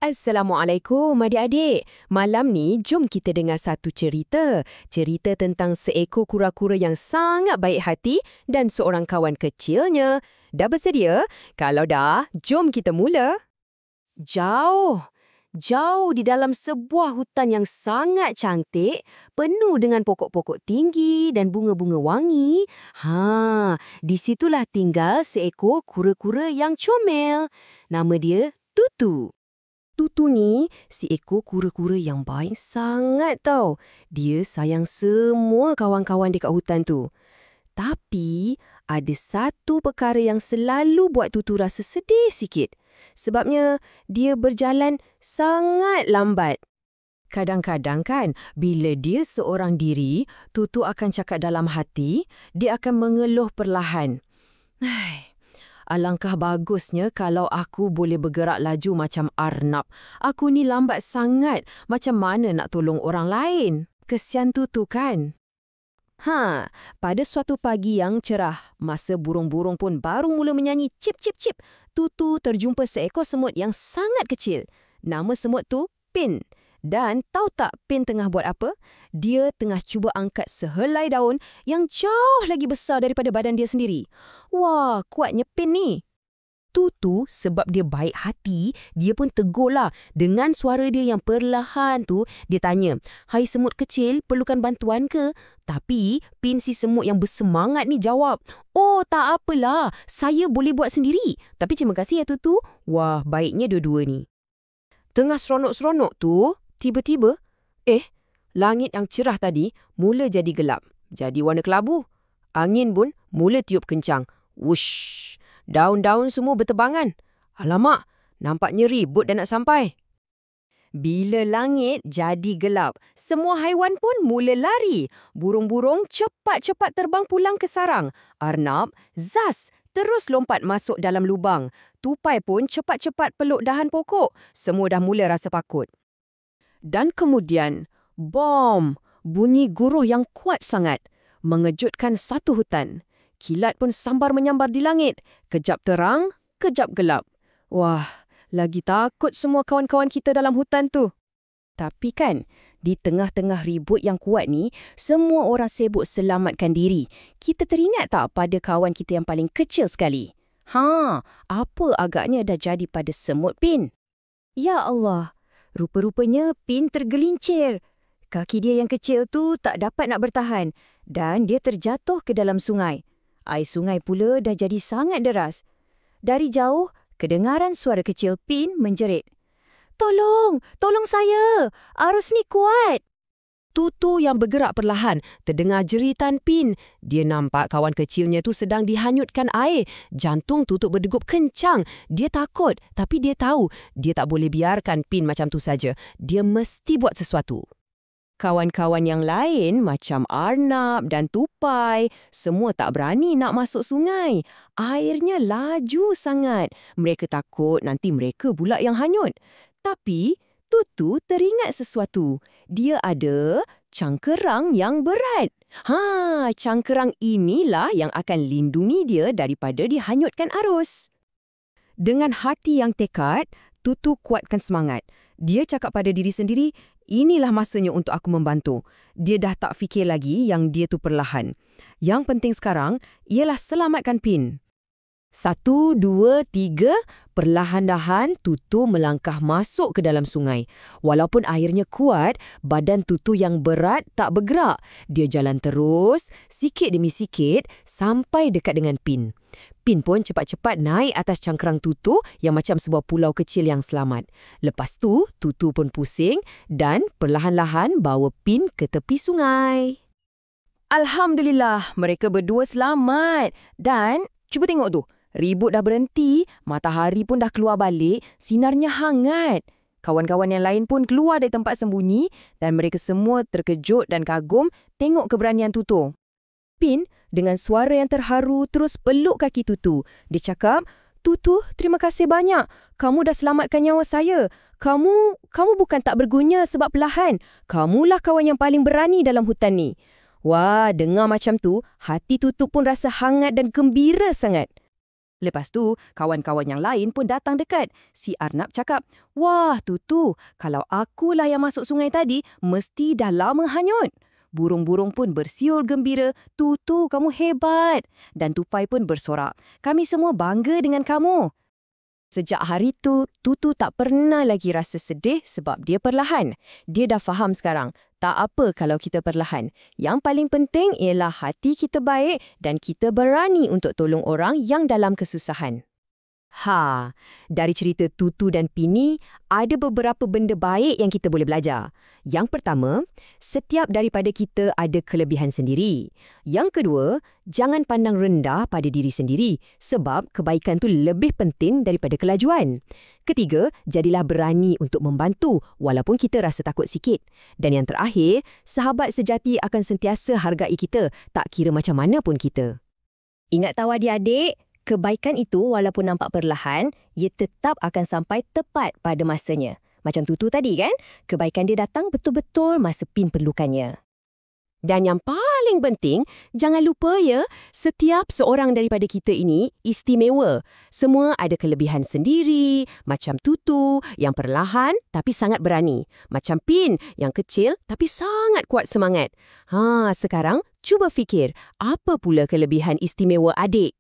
Assalamualaikum adik-adik. Malam ni jom kita dengar satu cerita. Cerita tentang seekor kura-kura yang sangat baik hati dan seorang kawan kecilnya. Dah bersedia? Kalau dah, jom kita mula. Jauh di dalam sebuah hutan yang sangat cantik, penuh dengan pokok-pokok tinggi dan bunga-bunga wangi. Di situlah tinggal seekor kura-kura yang comel. Nama dia Tutu. Tutu ni seekor kura-kura yang baik sangat tau. Dia sayang semua kawan-kawan dekat hutan tu. Tapi ada satu perkara yang selalu buat Tutu rasa sedih sikit. Sebabnya dia berjalan sangat lambat. Kadang-kadang kan, bila dia seorang diri, Tutu akan cakap dalam hati, dia akan mengeluh perlahan. Alangkah bagusnya kalau aku boleh bergerak laju macam Arnab. Aku ni lambat sangat. Macam mana nak tolong orang lain? Kesian Tutu kan? Pada suatu pagi yang cerah, masa burung-burung pun baru mula menyanyi cip-cip-cip, Tutu terjumpa seekor semut yang sangat kecil. Nama semut tu Pin. Dan tahu tak Pin tengah buat apa? Dia tengah cuba angkat sehelai daun yang jauh lagi besar daripada badan dia sendiri. Wah, kuatnya Pin ni. Tutu sebab dia baik hati, dia pun tegurlah. Dengan suara dia yang perlahan tu, dia tanya, "Hai semut kecil, perlukan bantuan ke?" Tapi Pin si semut yang bersemangat ni jawab, "Oh, tak apalah, saya boleh buat sendiri. Tapi terima kasih ya Tutu." Wah, baiknya dua-dua ni. Tengah seronok-seronok tu, tiba-tiba, langit yang cerah tadi mula jadi gelap. Jadi warna kelabu. Angin pun mula tiup kencang. Wush! Daun-daun semua bertebangan. Alamak, nampaknya ribut dah nak sampai. Bila langit jadi gelap, semua haiwan pun mula lari. Burung-burung cepat-cepat terbang pulang ke sarang. Arnab, zas, terus lompat masuk dalam lubang. Tupai pun cepat-cepat peluk dahan pokok. Semua dah mula rasa takut. Dan kemudian, bom! Bunyi guruh yang kuat sangat. Mengejutkan satu hutan. Kilat pun sambar menyambar di langit. Kejap terang, kejap gelap. Wah, lagi takut semua kawan-kawan kita dalam hutan tu. Tapi kan, di tengah-tengah ribut yang kuat ni, semua orang sibuk selamatkan diri. Kita teringat tak pada kawan kita yang paling kecil sekali? Apa agaknya dah jadi pada semut Pin? Ya Allah! Rupa-rupanya Pin tergelincir. Kaki dia yang kecil tu tak dapat nak bertahan dan dia terjatuh ke dalam sungai. Air sungai pula dah jadi sangat deras. Dari jauh, kedengaran suara kecil Pin menjerit. "Tolong! Tolong saya! Arus ni kuat!" Tutu yang bergerak perlahan terdengar jeritan Pin. Dia nampak kawan kecilnya tu sedang dihanyutkan air. Jantung Tutu berdegup kencang. Dia takut, tapi dia tahu dia tak boleh biarkan Pin macam tu saja. Dia mesti buat sesuatu. Kawan-kawan yang lain macam Arnab dan Tupai, semua tak berani nak masuk sungai. Airnya laju sangat. Mereka takut nanti mereka pula yang hanyut. Tapi Tutu teringat sesuatu. Dia ada cangkerang yang berat. Cangkerang inilah yang akan lindungi dia daripada dihanyutkan arus. Dengan hati yang tekad, Tutu kuatkan semangat. Dia cakap pada diri sendiri, inilah masanya untuk aku membantu. Dia dah tak fikir lagi yang dia tu perlahan. Yang penting sekarang ialah selamatkan Pin. 1, 2, 3, perlahan-lahan Tutu melangkah masuk ke dalam sungai. Walaupun airnya kuat, badan Tutu yang berat tak bergerak. Dia jalan terus, sikit demi sikit, sampai dekat dengan Pin. Pin pun cepat-cepat naik atas cangkerang Tutu yang macam sebuah pulau kecil yang selamat. Lepas tu, Tutu pun pusing dan perlahan-lahan bawa Pin ke tepi sungai. Alhamdulillah, mereka berdua selamat. Dan, cuba tengok tu. Ribut dah berhenti, matahari pun dah keluar balik, sinarnya hangat. Kawan-kawan yang lain pun keluar dari tempat sembunyi dan mereka semua terkejut dan kagum tengok keberanian Tutu. Pin dengan suara yang terharu terus peluk kaki Tutu. Dia cakap, "Tutu, terima kasih banyak. Kamu dah selamatkan nyawa saya. Kamu bukan tak berguna sebab perlahan. Kamulah kawan yang paling berani dalam hutan ni." Wah, dengar macam tu, hati Tutu pun rasa hangat dan gembira sangat. Lepas tu, kawan-kawan yang lain pun datang dekat. Si Arnab cakap, "Wah, Tutu, kalau akulah yang masuk sungai tadi, mesti dah lama hanyut." Burung-burung pun bersiul gembira, "Tutu, kamu hebat." Dan tupai pun bersorak, "Kami semua bangga dengan kamu." Sejak hari tu, Tutu tak pernah lagi rasa sedih sebab dia perlahan. Dia dah faham sekarang, tak apa kalau kita perlahan. Yang paling penting ialah hati kita baik dan kita berani untuk tolong orang yang dalam kesusahan. Dari cerita Tutu dan Pini, ada beberapa benda baik yang kita boleh belajar. Yang pertama, setiap daripada kita ada kelebihan sendiri. Yang kedua, jangan pandang rendah pada diri sendiri sebab kebaikan tu lebih penting daripada kelajuan. Ketiga, jadilah berani untuk membantu walaupun kita rasa takut sikit. Dan yang terakhir, sahabat sejati akan sentiasa hargai kita, tak kira macam mana pun kita. Ingat tahu adik-adik, kebaikan itu walaupun nampak perlahan, ia tetap akan sampai tepat pada masanya. Macam Tutu tadi kan, kebaikan dia datang betul-betul masa Pin perlukannya. Dan yang paling penting, jangan lupa ya, setiap seorang daripada kita ini istimewa. Semua ada kelebihan sendiri, macam Tutu yang perlahan tapi sangat berani. Macam Pin yang kecil tapi sangat kuat semangat. Sekarang cuba fikir, apa pula kelebihan istimewa adik?